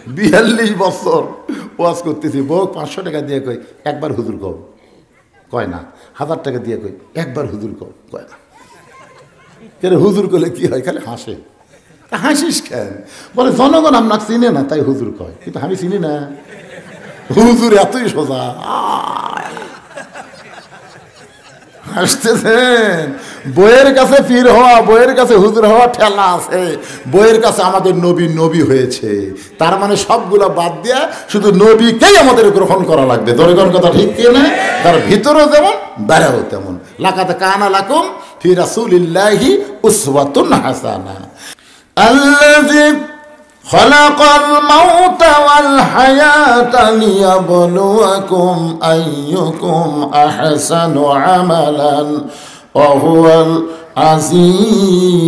42 বছর ওয়াজ করতেছি, বউ 500 টাকা দিয়ে কই একবার হুজুর কও, কয় না। 1000 টাকা দিয়ে কই একবার হুজুর কও, কয় না। কেন হুজুর করলে কি হয়? খালি হাসে। হাসিস কেন? বলে জনগণ আপনাকে চিনে না তাই হুজুর কয়, কিন্তু আমি চিনি না। হুজুর এতই সোজা। হাসতেছেন? বইয়ের কাছে পীর হওয়া, বইয়ের কাছে হুজুর হওয়া ঠেলা আছে। বইয়ের কাছে আমাদের নবী নবী হয়েছে, তার মানে সবগুলো বাদ দিয়া শুধু নবীকেই আমাদের গ্রহণ করা লাগবে। দরকার কথা ঠিক কিনা? তার ভিতরেও যেমন বাইরেও তেমন। লাকাদ কানা লাকুম ফি রাসূলিল্লাহি উসওয়াতুন হাসানাহ আল্লাযী খালাকাল মাউতা ওয়াল হায়াতা লিয়াবলুয়াকুম আইয়ুকুম আহসানু আমালান ওয়া হুয়াল আজিজুল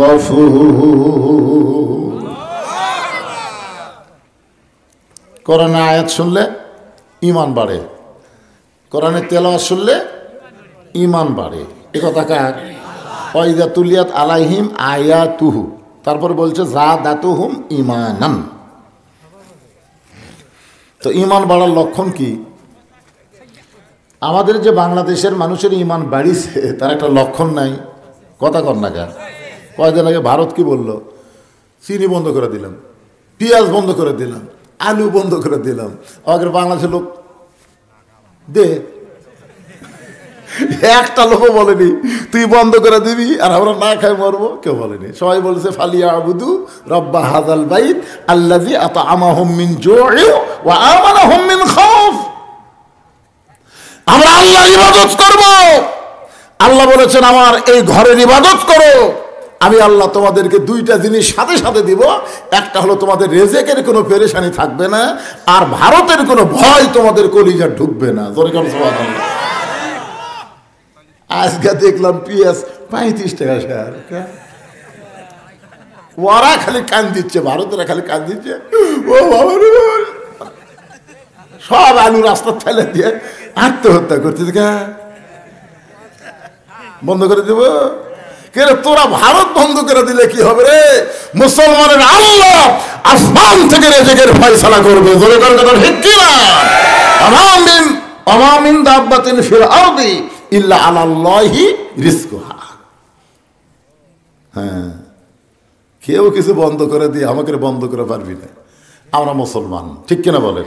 গফুর। কোরআনের আয়াত শুনলে ঈমান বাড়ে, কোরআনের তেলাওয়াত শুনলে ঈমান বাড়ে। এ কথা কার? ওয়াইদা তুলিয়াত আলাইহিম আয়াতুহু, তারপর বলছে যাদাতুহুম ঈমানান। তো ঈমান বাড়ার লক্ষণ কি? আমাদের যে বাংলাদেশের মানুষের ঈমান বাড়িছে তার একটা লক্ষণ নাই। কথা কর না কেন? কয়দিন আগে ভারত কি বলল? চিনি বন্ধ করে দিলাম, পেঁয়াজ বন্ধ করে দিলাম, আলু বন্ধ করে দিলাম। আগের বাংলাদেশের লোক দে, একটা লোকও বলেনি তুই বন্ধ করে দিবি আর আমরা না খাই মরবো, কেউ বলেনি। সবাই বলেছে ফালিয়াবুদু রব্বা হাযাল বাইত আল্লাযী আত'আমাহুম মিন জু'ইন ওয়া আমানাহুম মিন খাউফ। আমরা আল্লাহর ইবাদত করব। আল্লাহ বলেছেন আমার এই ঘরের ইবাদত করো। আমি আল্লাহ তোমাদেরকে দুইটা জিনিস সাথে সাথে দিব। একটা হলো তোমাদের রেজেকের কোনো পেরেশানি থাকবে না, আর ভারতের কোনো ভয় তোমাদের কলিজা ঢুকবে না। জোরে করে সুবহানাল্লাহ। আজকে দেখলাম পেঁয়াজ 35 টাকা শেয়ার। ওরা খালি কান দিচ্ছে, ভারতেরা খালি কান দিচ্ছে, ও বাবা সব আলু রাস্তা ফেলে দিয়ে আত্মহত্যা করছে। বন্ধ করে দেব কেন? তোরা ভারত বন্ধ করে দিলে কি হবে রে? মুসলমানের আল্লাহ আসমান থেকে রেজেকের ফয়সালা করবে। জোরে করে কথা ঠিক কি না? ওয়া মিন দাব্বাতিন ফিল আরদি ইল্লা আলাল্লাহি রিজকুহা। হ্যাঁ, কেউ কিছু বন্ধ করে দিয়ে আমাকে বন্ধ করে পারবি না। আমরা মুসলমান, ঠিক কিনা বলেন?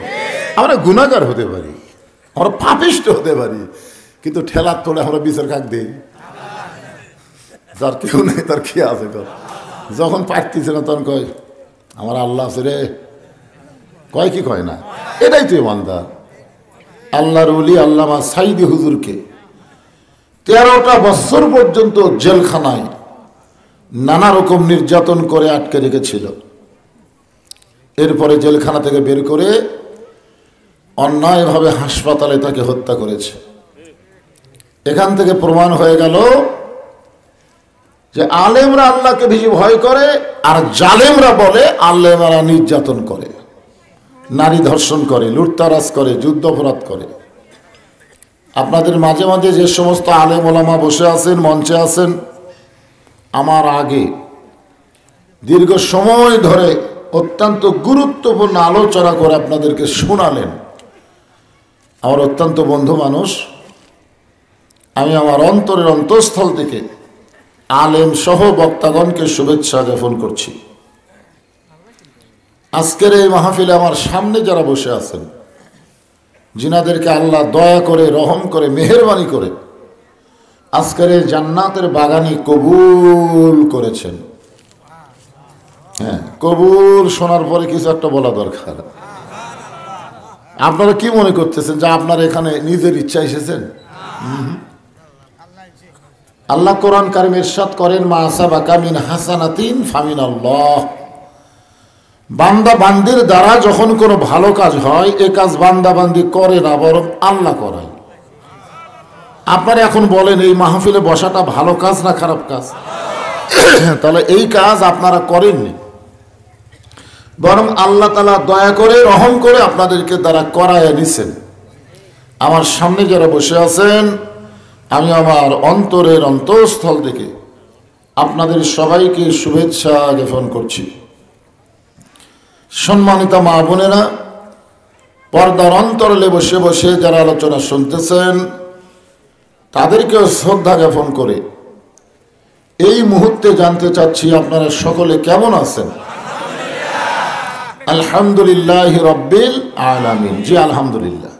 আমরা গুনাহগার হতে পারি, আমরা পাপিষ্ট হতে পারি, কিন্তু ঠেলার তোলে আমরা বিচার কাক দিই। যার কেউ নেই তার কি আছে? যখন পারতেছে না তখন কয় আমার আল্লাহ আছে রে। কয় কি কয় না? এটাই তো ইমানদার। আল্লাহর ওলি আল্লামা সাইদি হুজুরকে 13টা বছর পর্যন্ত জেলখানায় নানা রকম নির্যাতন করে আটকে রেখেছিল। এরপরে জেলখানা থেকে বের করে অন্যায়ভাবে হাসপাতালে তাকে হত্যা করেছে। এখান থেকে প্রমাণ হয়ে গেল যে আলেমরা আল্লাহকে বেশি ভয় করে, আর জালেমরা বলে আলেমরা নির্যাতন করে, নারী ধর্ষণ করে, লুটতারাজ করে, যুদ্ধাপরাধ করে। আপনাদের মাঝে মাঝে যে সমস্ত আলেম ওলামা বসে আছেন, মঞ্চে আছেন, আমার আগে দীর্ঘ সময় ধরে অত্যন্ত গুরুত্বপূর্ণ আলোচনা করে আপনাদেরকে শোনালেন আমার অত্যন্ত বন্ধু মানুষ। আমি আমার অন্তরের অন্তঃস্থল থেকে আলেম সহ বক্তাগণকে শুভেচ্ছা জ্ঞাপন করছি। আজকের এই মাহফিলে আমার সামনে যারা বসে আছেন, যিনাদেরকে আল্লাহ দয়া করে, রহম করে, মেহেরবানি করে আজকের এই জান্নাতের বাগানে কবুল করেছেন। হ্যাঁ, কবুল শোনার পরে কিছু একটা বলা দরকার। আপনারা কি মনে করতেছেন যে আপনারা এখানে নিজের ইচ্ছা এসেছেন? আল্লাহ কোরআন কারিমে ইরশাদ করেন, মা আসাবাকা মিন হাসানাতিন ফামিনাল্লাহ। বান্দা বান্দির দ্বারা যখন কোনো ভালো কাজ হয়, এ কাজ বান্দা বান্দি করে না, বরং আল্লাহ করায়। আপনারা এখন বলেন এই মাহফিলে বসাটা ভালো কাজ না খারাপ কাজ? তাহলে এই কাজ আপনারা করেননি, বরং আল্লাহ তাআলা দয়া করে, রহম করে আপনাদেরকে দ্বারা করায় নিছেন। আমার সামনে যারা বসে আছেন, আমি আমার অন্তরের অন্তঃস্থল থেকে আপনাদের সবাইকে শুভেচ্ছা জ্ঞাপন করছি। সম্মানিত মা বোনেরা, পর্দার অন্তরালে বসে বসে যারা আলোচনা শুনতেছেন তাদেরকেও শ্রদ্ধা জ্ঞাপন করে এই মুহূর্তে জানতে চাচ্ছি আপনারা সকলে কেমন আছেন? আলহামদুলিল্লাহ রাব্বিল আলামিন। জি আলহামদুলিল্লাহ।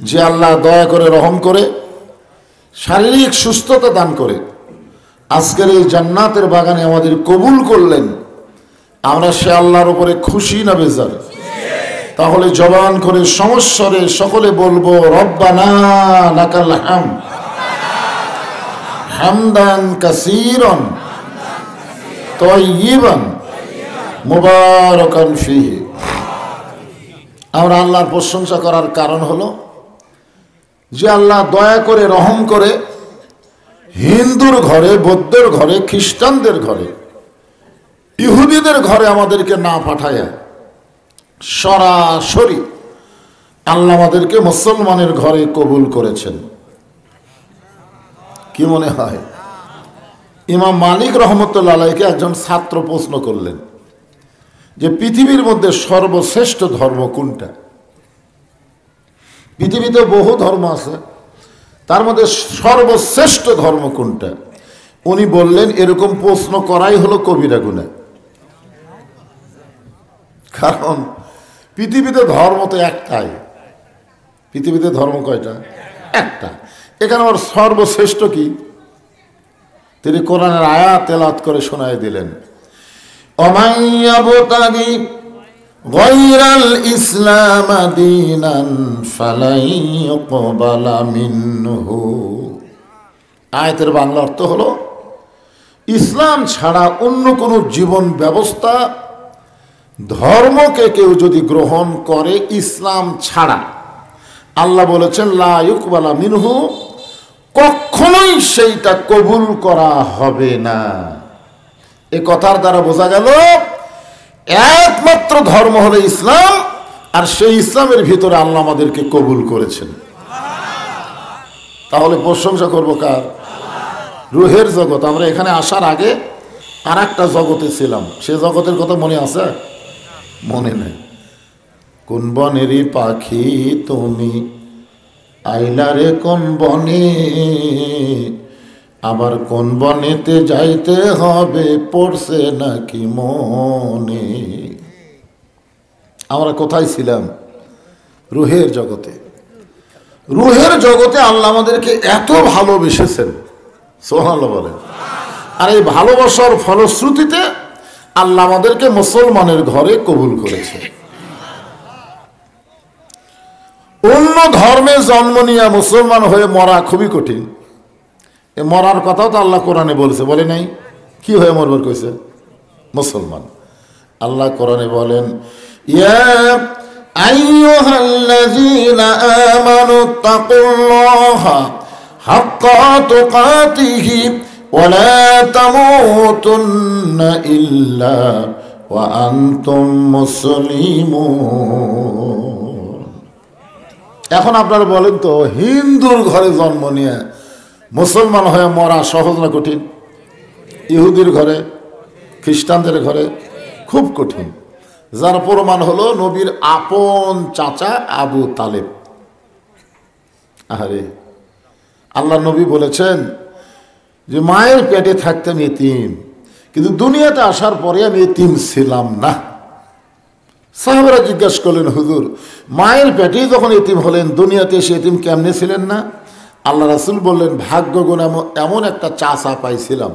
যে আল্লাহ দয়া করে রহম করে শারীরিক সুস্থতা দান করে আজকের এই জান্নাতের বাগানে আমাদের কবুল করলেন, আমরা সে আল্লাহর উপরে খুশি না বেজার? তাহলে জবান করে সমস্বরে সকলে বলবো রব্বানা লাকাল হামদ হামদান কাসীরান তাইয়িবান মুবারাকান ফীহি। আমরা আল্লাহর প্রশংসা করার কারণ হলো যে আল্লাহ দয়া করে রহম করে হিন্দুর ঘরে, বৌদ্ধের ঘরে, খ্রিস্টানদের ঘরে, ইহুদিদের ঘরে আমাদেরকে না পাঠায়া সরাসরি আল্লাহ আমাদেরকে মুসলমানের ঘরে কবুল করেছেন। কি মনে হয়? ইমাম মালিক রহমতুল্লাহ আলাইকে একজন ছাত্র প্রশ্ন করলেন যে পৃথিবীর মধ্যে সর্বশ্রেষ্ঠ ধর্ম কোনটা? পৃথিবীতে বহু ধর্ম আছে, তার মধ্যে সর্বশ্রেষ্ঠ ধর্ম কোনটা? উনি বললেন এরকম প্রশ্ন করাই হলো কবিরা গুনাহ। কারণ পৃথিবীতে ধর্ম তো একটাই। পৃথিবীতে ধর্ম কয়টা? একটা। এখানে আবার সর্বশ্রেষ্ঠ কি? তিনি কোরআনের আয়াত তেলাওয়াত করে শোনায় দিলেন, অমাইয়াবতাগি গায়রাল ইসলাম দীনান ফালাই ইউকবালা মিনহু। আয়াতের বাংলা অর্থ হলো ইসলাম ছাড়া অন্য কোনো জীবন ব্যবস্থা, ধর্মকে কেউ যদি গ্রহণ করে ইসলাম ছাড়া, আল্লাহ বলেছেন লা ইউকবালা মিনহু, কখনোই সেইটা কবুল করা হবে না। এ কথার দ্বারা বোঝা গেল একমাত্র ধর্ম হলো ইসলাম, আর সেই ইসলামের ভিতরে আল্লাহ আমাদেরকে কবুল করেছেন। তাহলে প্রশংসা করবো কার? রুহের জগৎ। আমরা এখানে আসার আগে আর একটা জগতে ছিলাম, সে জগতের কথা মনে আছে? মনে নেই। কোন বনেরই পাখি তুমি আইলারে কোন বনে, আবার কোন বনেতে যাইতে হবে পড়ছে নাকি মনে। আমরা কোথায় ছিলাম? রুহের জগতে। রুহের জগতে আল্লাহ আমাদেরকে এত ভালোবেসেছেন, সুবহানাল্লাহ বলেন। আর এই ভালোবাসার ফলশ্রুতিতে আল্লাহ আমাদেরকে মুসলমানের ঘরে কবুল করেছে। অন্য ধর্মে জন্ম নিয়ে মুসলমান হয়ে মরা খুবই কঠিন। এ মরার কথাও তো আল্লাহ কোরআনে বলেছে, বলে নাই? কি হয়ে মরবার কইছে? মুসলমান। আল্লাহ কোরআনে বলেন, ইয়া আইয়ুহাল্লাযীনা আমানু তাকুল্লাহা হাক্কা তুকাতিহি ওয়া লা তামুতুন্না ইল্লা ওয়া আনতুম মুসলিমুন। এখন আপনারা বলেন তো, হিন্দুর ঘরে জন্ম নিয়ে মুসলমান হয়ে মরা সহজ না কঠিন? ইহুদির ঘরে, খ্রিস্টানদের ঘরে খুব কঠিন। যার প্রমাণ হলো নবীর আপন চাচা আবু তালেব। আরে আল্লাহ নবী বলেছেন যে মায়ের পেটে থাকতাম এতিম, কিন্তু দুনিয়াতে আসার পরে আমি এতিম ছিলাম না। সাহাবারা জিজ্ঞাসা করলেন, হুজুর মায়ের পেটেই যখন এতিম হলেন, দুনিয়াতে এসে এতিম কেমনে ছিলেন না? আল্লাহ রাসূল বললেন, ভাগ্য গুণ এমন একটা চাচা পাইছিলাম,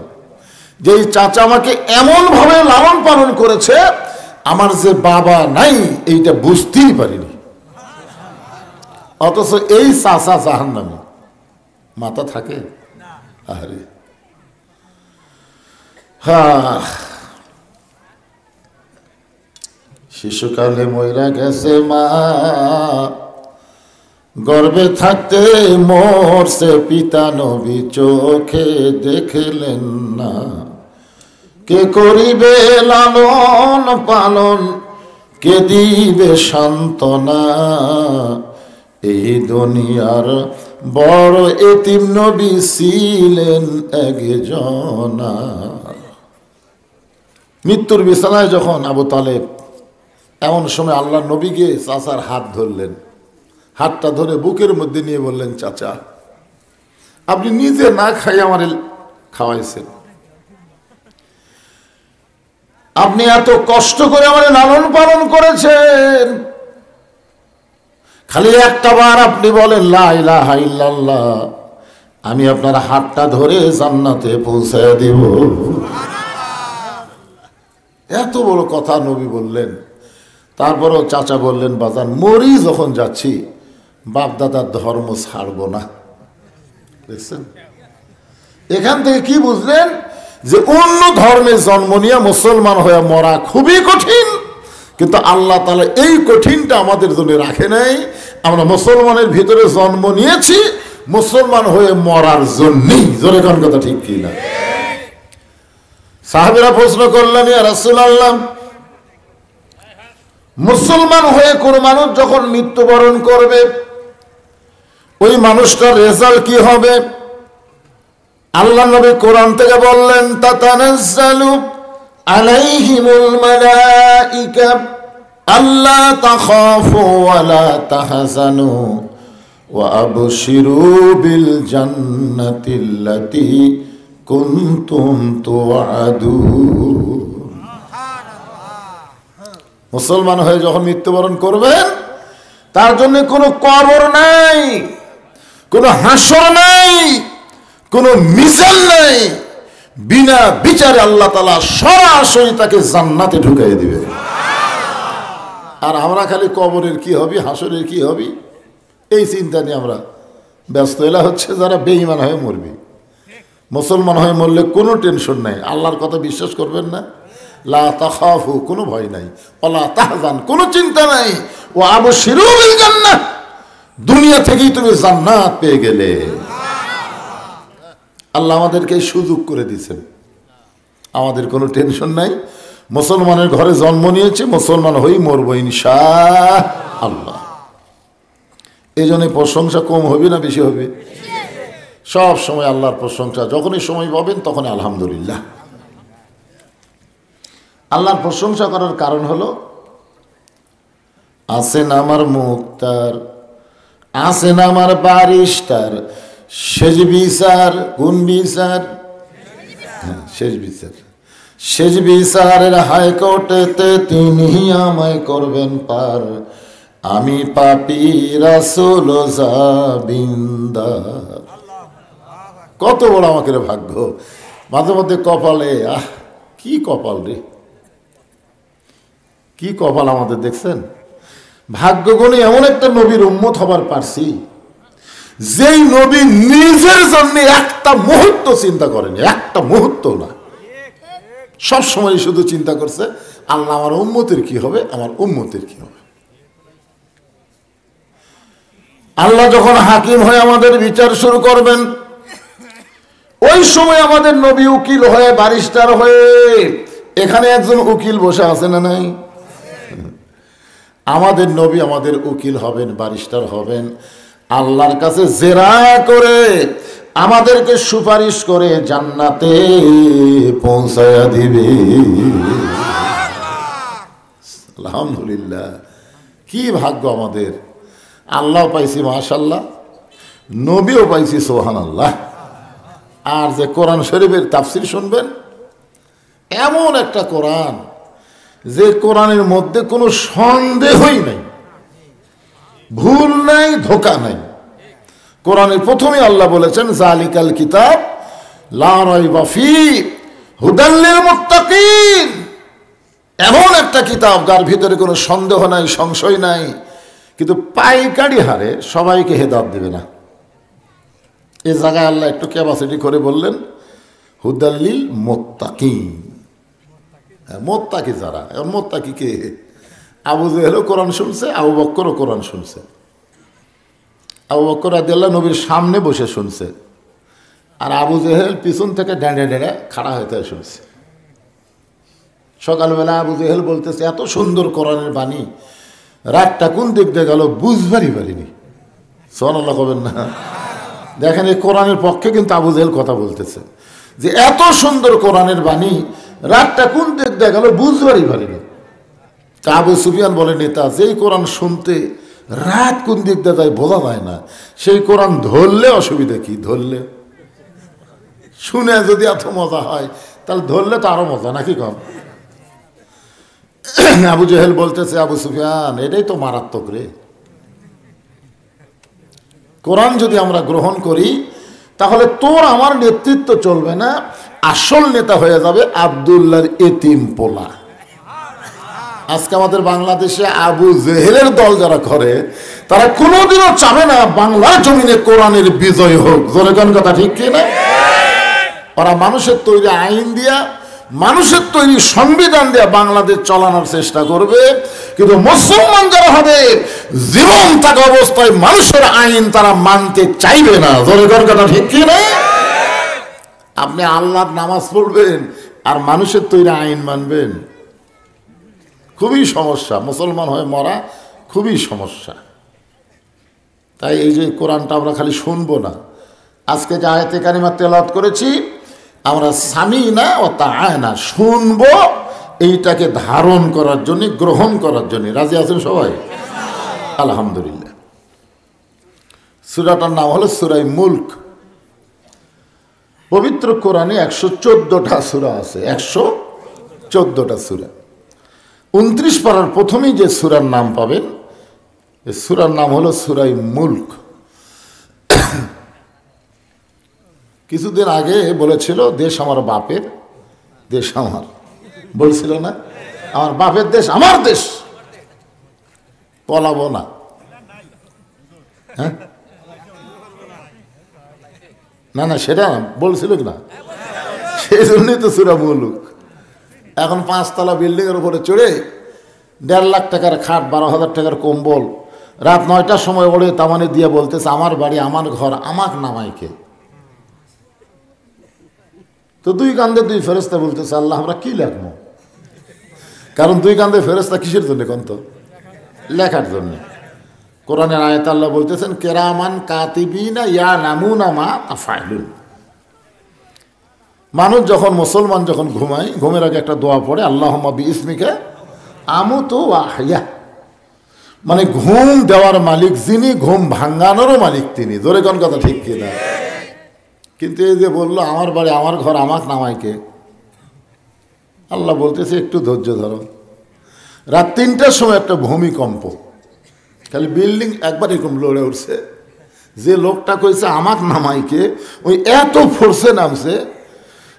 যেই চাচা আমাকে এমনভাবে লালন পালন করেছে আমার যে বাবা নাই এইটা বুঝতেই পারিনি। অথচ এই চাচা জাহান্নামী। মাথা থাকে? আরে হ্যাঁ, শিশুকালে মইরা গেছে মা, গর্ভে থাকতে মরছে পিতা, নবী চোখে দেখলেন না। কে করিবে লালন পালন, কে দিবে সান্ত্বনা, এই দুনিয়ার বড় এতিম নবী ছিলেন একজনা। মৃত্যুর বিছানায় যখন আবু তালেব এমন সময় আল্লাহ নবী গিয়ে চাচার হাত ধরলেন, হাতটা ধরে বুকের মধ্যে নিয়ে বললেন, চাচা আপনি নিজে না খাই আমার খাওয়াইছেন, আপনি এত কষ্ট করে আমার লালন পালন করেছেন, খালি একটা বার আপনি বলেন লা ইলাহা ইল্লাল্লাহ, আমি আপনার হাতটা ধরে জান্নাতে পৌঁছায় দিব। এত বড় কথা নবী বললেন। তারপরেও চাচা বললেন, বাজান মরি যখন যাচ্ছি বাপ দাদার ধর্ম ছাড়বো না। দেখছেন, এখান থেকে কি বুঝলেন যে অন্য ধর্মে জন্ম নিয়ে মুসলমান হয়ে মরা খুবই কঠিন, কিন্তু আল্লাহ তাআলা এই কঠিনটা আমাদের জন্য রাখে নাই। আমরা মুসলমানের ভিতরে জন্ম নিয়েছি মুসলমান হয়ে মরার জন্যই। জোরে কোন কথা ঠিক কি না? সাহাবীরা প্রশ্ন করলেন, ইয়া রাসূলুল্লাহ, মুসলমান হয়ে কোন মানুষ যখন মৃত্যুবরণ করবে ওই মানুষটার রেজাল্ট কি হবে? আল্লাহ নবী কোরআন থেকে বললেন, তাতানাজ্জালু আলাইহিমুল মালাইকা আল্লা তাখাফু ওয়া লা তাহজানু ওয়া আবশিরু বিল জান্নাতিল্লাতী কুনতুম তুআদুন। মুসলমান হয়ে যখন মৃত্যুবরণ করবেন তার জন্য কোনো কবর নাই, কোনো হাসর নাই, কোনো মিজান নাই, বিনা বিচারে আল্লাহ তাআলা সরাসরি তাকে জান্নাতে ঢুকাই দিবে। আর আমরা খালি কবরের কি হবে, হাসরের কি হবে এই চিন্তা নিয়ে আমরা ব্যস্ত। এলা হচ্ছে যারা বেঈমান হয়ে মরবে। মুসলমান হয়ে মরলে কোনো টেনশন নাই, আল্লাহর কথা বিশ্বাস করবেন না, লা তাখাফু কোনো ভয় নাই, ওয়ালা তাহজান কোনো চিন্তা নাই, ওয়া আবশিরু বিল জান্নাহ দুনিয়া থেকেই তুমি জান্নাত পেয়ে গেলে। আল্লাহ আমাদেরকে সুযোগ করে দিয়েছেন, আমাদের কোনো টেনশন নাই। মুসলমানের ঘরে জন্ম নিয়েছে, মুসলমান হই মরবো ইনশাআল্লাহ। এই জন্য প্রশংসা কম হবে না বেশি হবে? সব সময় আল্লাহর প্রশংসা, যখনই সময় পাবেন তখনই আলহামদুলিল্লাহ। আল্লাহর প্রশংসা করার কারণ হলো আছেন আমার মুক্তার, আছেন আমার বারিস্টার, শেষ বিচার কোন বিচার? শেষ বিচার। শেষ বিচারের হাইকোর্টেতে তিনি আমায় করবেন পার, আমি পাপী রাসূল জাবিন্দার। কত বড় আমাকে ভাগ্য! মাঝে মধ্যে কপালে, কি কপাল রে, কি কপাল আমাদের! দেখছেন, ভাগ্য গুণে এমন একটা নবীর উম্মত হবার পারছি যেই নবী নিজের জন্য একটা মুহূর্ত চিন্তা করেনি, একটা মুহূর্ত না, সব সময় শুধু চিন্তা করছে আল্লাহ আমার উম্মতের কি হবে, আমার উম্মতের কি হবে। আল্লাহ যখন হাকিম হয়ে আমাদের বিচার শুরু করবেন ওই সময় আমাদের নবী উকিল হয়ে, ব্যারিস্টার হয়ে, এখানে একজন উকিল বসে আছে না নাই? আমাদের নবী আমাদের উকিল হবেন, ব্যারিস্টার হবেন, আল্লাহর কাছে জেরা করে আমাদেরকে সুপারিশ করে জান্নাতে পৌঁছায়া দিবে। আলহামদুলিল্লাহ, কি ভাগ্য আমাদের! আল্লাহ পাইছি মাশাআল্লাহ, নবীও পাইছি সুবহানাল্লাহ। আর যে কোরআন শরীফের তাফসীর শুনবেন, এমন একটা কোরআন যে কোরআনের মধ্যে কোনো সন্দেহই নাই, ভুল নাই, ধোঁকা নাই। কোরআনের প্রথমে আল্লাহ বলেছেন জালিকাল কিতাব লা রাইবা ফীহি হুদাল লিল মুত্তাকিন। এমন একটা কিতাব যার ভিতরে কোনো সন্দেহ নাই, সংশয় নাই, কিন্তু পাইকারি হারে সবাইকে হেদায়েত দেবে না। এই জায়গায় আল্লাহ একটু ক্যাপাসিটি করে বললেন হুদাল লিল মুত্তাকিন। মোত্তাকি যারা, এখন মোত্তাকি কে? আবু জেহেলও কোরআন শুনছে, আবু বকরও কোরআন শুনছে। আবু বকর রাদিয়াল্লাহু নবীর সামনে বসে শুনছে, আর আবু জেহেল পিছন থেকে ডেঁড়ে ডেঁড়ে খাড়া হইতে শুনছে। সকালবেলা আবু জেহেল বলতেছে, এত সুন্দর কোরআনের বাণী, রাতটা কোন দিক দিয়ে গেল বুঝবারই পারিনি। সুবহানাল্লাহ কবেন না? দেখেন, এই কোরআনের পক্ষে কিন্তু আবু জেহেল কথা বলতেছে যে এত সুন্দর কোরআনের বাণী, রাতটা কোন দিক দিয়ে গেল বুঝবারই পারিনি। আবু সুফিয়ান বলে নেতা, যেই কোরআন শুনতে রাত কোন দিক দিয়ে যায় বোঝা যায় না, সেই কোরআন ধরলে অসুবিধা কি? ধরলে শুনে যদি এত মজা হয় তাহলে ধরলে তো আরো মজা, নাকি কম? আবু জেহেল বলতেছে, আবু সুফিয়ান এটাই তো মারাত্মক রে। কোরআন যদি আমরা গ্রহণ করি তাহলে তোর আমার নেতৃত্ব চলবে না, আসল নেতা হয়ে যাবে আব্দুল্লাহর এতিম পোলা। আজকে আমাদের বাংলাদেশে আবু জেহেলের দল যারা করে তারা কোনোদিনও চাবে না বাংলার জমিনে কোরআনের বিজয় হোক। জোরে কোন কথা ঠিক কি না? ওরা মানুষের তৈরি আইন দিয়া, মানুষের তৈরি সংবিধান দিয়া বাংলাদেশ চালানোর চেষ্টা করবে, কিন্তু মুসলমান যারা হবে জীবন থাকা অবস্থায় মানুষের আইন তারা মানতে চাইবে না। জোরে কোন কথা ঠিক কি না? আপনি আল্লাহর নামাজ পড়বেন আর মানুষের তৈরি আইন মানবেন, খুবই সমস্যা। মুসলমান হয়ে মরা খুবই সমস্যা। তাই এই যে কোরআনটা আমরা খালি শুনবো না, আজকে যে আয়াতে কারিমা তেলাওয়াত করেছি আমরা সামি না ও তাআনা শুনবো, এইটাকে ধারণ করার জন্য, গ্রহণ করার জন্য। রাজি আছেন সবাই? আলহামদুলিল্লাহ। সূরাটার নাম হলো সূরা মুলক। পবিত্র কোরআনে 114টা সূরা আছে, 114টা সূরা। 29 পারার প্রথমেই যে সূরার নাম পাবেন, এই সূরার নাম হলো সূরা মুলক। কিছুদিন আগে বলেছিল দেশ আমার বাপের, দেশ আমার, বলছিল না? আমার বাপের দেশ, আমার দেশ, পলাবো না। হ্যাঁ, না না, সেটা বলছিল কি না? সেই জন্যই তো সূরা মুলক। এখন 5 তলা বিল্ডিং এর উপরে চড়ে 1.5 লাখ টাকার খাট, 12,000 টাকার কম্বল, রাত 9টার সময় ওড়ে তামানে দিয়ে বলতেছে আমার বাড়ি, আমার ঘর, আমাকে নামাইকে। তো 2 কান্দে 2 ফেরেশতা বলতেছে আল্লাহ আমরা কি লিখবো? কারণ 2 কান্দে ফেরেশতা কিসের জন্য? কন্ত লেখার জন্য। কোরআনের আয়াতে আল্লাহ বলতেছেন কেরামান কাতিবিনা ইয়ালামুনা মা তাফআলুন। মানুষ যখন, মুসলমান যখন ঘুমায়, ঘুমের আগে একটা দোয়া পড়ে, আল্লাহুম্মা বিইসমিকা আমুতু ওয়া আহইয়া। মানে ঘুম দেওয়ার মালিক যিনি, ঘুম ভাঙানোরও মালিক তিনি। জোরে কোন কথা ঠিক কিনা? কিন্তু এই যে বললো আমার বাড়ি, আমার ঘর, আমাকে নামাইকে, আল্লাহ বলতেছে একটু ধৈর্য ধরো। রাত 3টার সময় একটা ভূমিকম্প, খালি বিল্ডিং একবার এরকম লড়ে উঠছে। যে লোকটা কইছে আমাকে নামাইকে, ওই এত ফোর্সে নামছে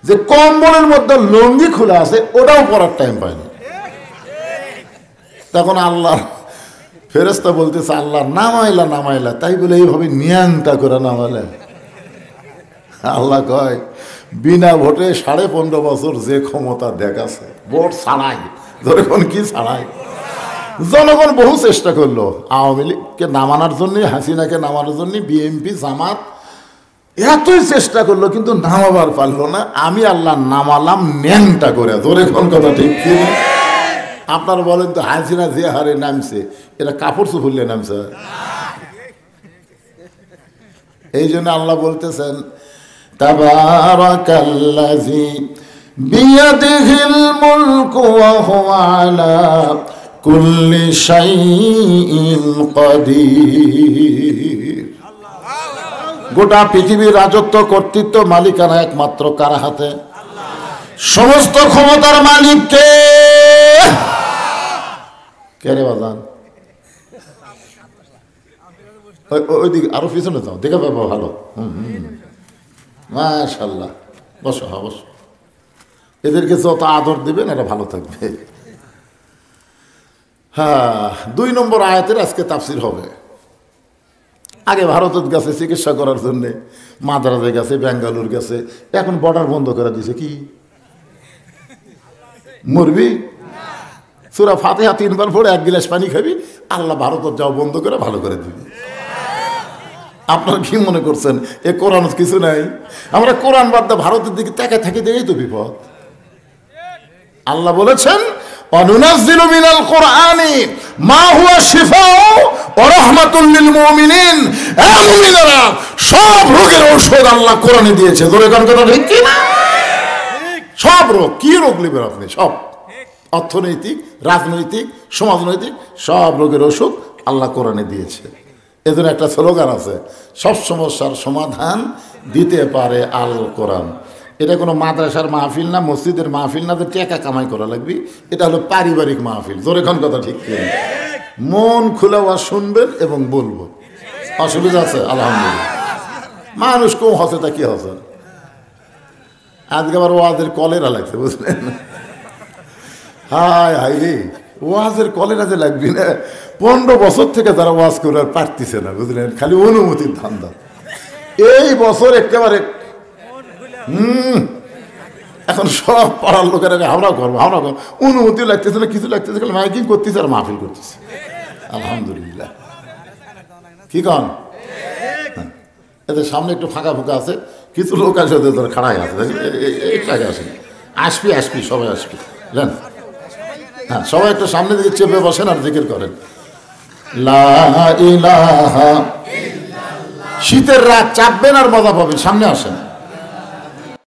যে কম্বলের মধ্যে লঙ্গি খোলা আছে ওটাও পরার টাইম পায়নি। তখন আল্লাহ ফেরেশতা বলতেছে আল্লাহ নামাইলা নামাইলা, তাই বলে এইভাবে নিয়াংটা করে নামালে? আল্লাহ কয় বিনা ভোটে 15.5 বছর যে ক্ষমতা দেখাছে, ভোট ছাড়াই, ধরে কোন কি ছাড়াই, জনগণ বহু চেষ্টা করলো আওয়ামী লীগকে নামানোর জন্য, হাসিনাকে নামানোর জন্য, বিএনপি জামাত এতই চেষ্টা করলো, কিন্তু নামাবার পারলো না। আমি আল্লাহ নামালাম ন্যাংটা করে। ধরে কোন কথা ঠিক কি? আপনারা বলেন তো হাসিনা যে হারে নামছে, এরা কাপড় চুপুরলে নামছে? এই জন্য আল্লাহ বলতেছেন তাবারাকাল্লাযী বিয়াদিহিল মুলকু ওয়া হুয়া আলা কুল্লি শাইইন কাদির। গোটা পৃথিবীর রাজত্ব, কর্তৃত্ব, মালিকানা একমাত্র কার হাতে? সমস্ত ক্ষমতার মালিক কে? কে রে বাজান? ওইদিকে আরো পিছনে যাও, দেখে পাবো ভালো। মাশাআল্লাহ, বসো, হ্যাঁ বসো। এদেরকে যত আদর দিবেন এরা ভালো থাকবে। হ্যাঁ, 2 নম্বর আয়াতের আজকে তাফসীর হবে। আগে ভারতের গেছে চিকিৎসা করার জন্য, মাদ্রাজে গেছে, বেঙ্গালুর গেছে, এখন বর্ডার বন্ধ করে দিছে। কি মরবি? সূরা ফাতিহা 3 বার পড়ে 1 গ্লাস পানি খাবি, আল্লাহ ভারতের যাও বন্ধ করে ভালো করে দিবি। আপনারা কি মনে করছেন এ কোরআন কিছু নাই? আমরা কোরআন বাদ দিয়ে ভারতের দিকে তাকায় থাকি, দেখেই তো বিপদ। আল্লাহ বলেছেন অনুনাজ্জিলু মিনাল কুরআনি মা হুয়া শিফাউ ওয়া রাহমাতুল লিল মুমিনিন। এ মুমিনেরা, সব রোগের ঔষধ আল্লাহ কোরআনে দিয়েছে। ধরে কোন কথা ঠিক কি না? সব রোগ, কি রোগ নেবেন আপনি? সব, অর্থনৈতিক, রাজনৈতিক, সমাজনৈতিক সব রোগের ওষুধ আল্লাহ কোরআনে দিয়েছে। এদের একটা স্লোগান আছে, সব সমস্যার সমাধান দিতে পারে আল কোরআন। এটা কোনো মাদ্রাসার মাহফিল না, মসজিদের মাহফিল না যে টাকা কামাই করা লাগবে, এটা হলো পারিবারিক মাহফিল। জোরে কোন কথা ঠিক কি? মন খুলে ওয়াজ শুনবেন এবং বলবো, অসুবিধা আছে? আলহামদুলিল্লাহ। মানুষ কম হসে তা কি হসে, আজকে আবার ওয়াজের কলেরা লাগছে, বুঝলেন? হায় হাই রে, ওয়াজের কলেরা যে লাগবি না, 15 বছর থেকে তারা ওয়াজ করে আর পারতেছে না, বুঝলেন? খালি অনুমতির ধান্দা। এই বছর একেবারে এখন সব পাড়ার লোকেরা আমরাও করবো, আমরাও করবো, অনুমতি লাগতেছে না, কিছু লাগতেছে, খালি মাইকিং করতেছে আর মাহফিল করতেছে। আলহামদুলিল্লাহ। কি কন? এদের সামনে একটু ফাঁকা ফুঁকা আছে, কিছু লোক আছে ওদের ধরে খাড়াই আছে, একটাকে আসেন, আসবি আসবি, সবাই আসবি, জান। হ্যাঁ, সবাই একটু সামনে দিকে চেপে বসেন আর জিকির করেন লা ইলাহা। শীতের রাত চাপবেন আর মজা পাবেন, সামনে আসেন।